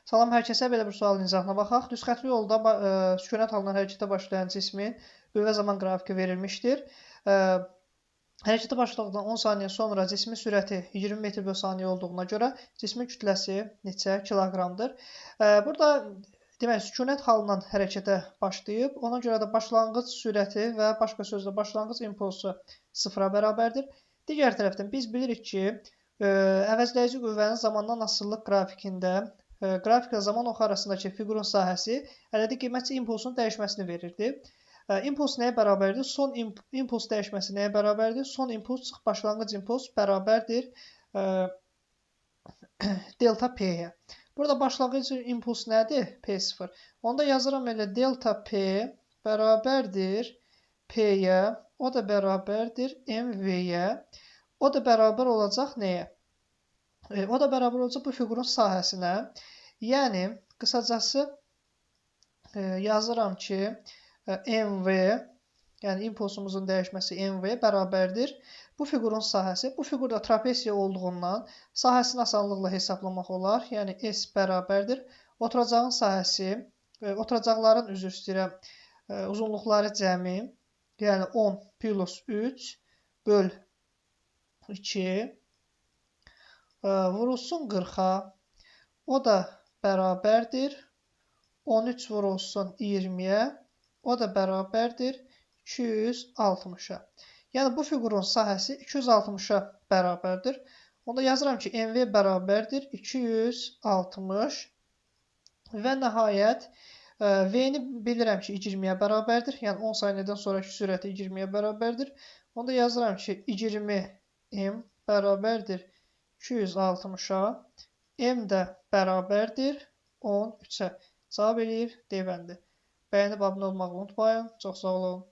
Salam hər kəsə, belə bir sualın izahına baxaq. Düzxətli yolda sükunət halından hərəkətə başlayan cismin qüvvə zaman qrafiki verilmişdir. Hərəkətə başladıqdan 10 saniyə sonra cismin sürəti 20 metr bölü saniyə olduğuna görə cismin kütləsi neçə kiloqramdır? Burada demək, sükunət halından hərəkətə başlayıb, ona görə də başlanğıc sürəti və başqa sözlə başlanğıc impulsu sıfıra bərabərdir. Digər tərəfdən biz bilirik ki, əvəzləyici qüvvənin zamandan asılılıq qrafikində qrafiklə zaman oxu arasındakı fiqurun sahəsi əldə qiymətçi impulsun dəyişməsini verirdi. İmpuls nəyə bərabərdir? Son impuls dəyişməsi nəyə bərabərdir? Son impuls çıx başlanğıc impuls bərabərdir delta P-yə. Burada başlanğıc impuls nədir? P0. Onda yazıram elə delta P bərabərdir P-yə, o da bərabərdir MV-yə, o da bərabər olacaq nəyə? O da bərabər olacaq bu fiqurun sahəsinə. Yəni, qısacası yazıram ki, MV, yəni impulsumuzun dəyişməsi MV bərabərdir bu fiqurun sahəsi. Bu fiqurda trapesiya olduğundan sahəsini asanlıqla hesablamaq olar. Yəni, S bərabərdir. Oturacağın sahəsi, oturacaqların üzr istəyirəm, uzunluqları cəmi, yəni 10 plus 3 böl 2 vurulsun 40-a, o da bərabərdir 13 vurulsun 20-yə, o da bərabərdir 260-a. Yəni, bu fiqurun sahəsi 260-a bərabərdir. Onda yazıram ki, MV bərabərdir 260 və nəhayət V-ni bilirəm ki, 20-yə bərabərdir. Yəni, 10 saniyədən sonraki sürəti 20-yə bərabərdir. Onda yazıram ki, 20M bərabərdir 260-a, M də bərabərdir 13-ə. Cavab eləyir D bəndi. Bəyənib abunə olmağı unutmayın. Çox sağ olun.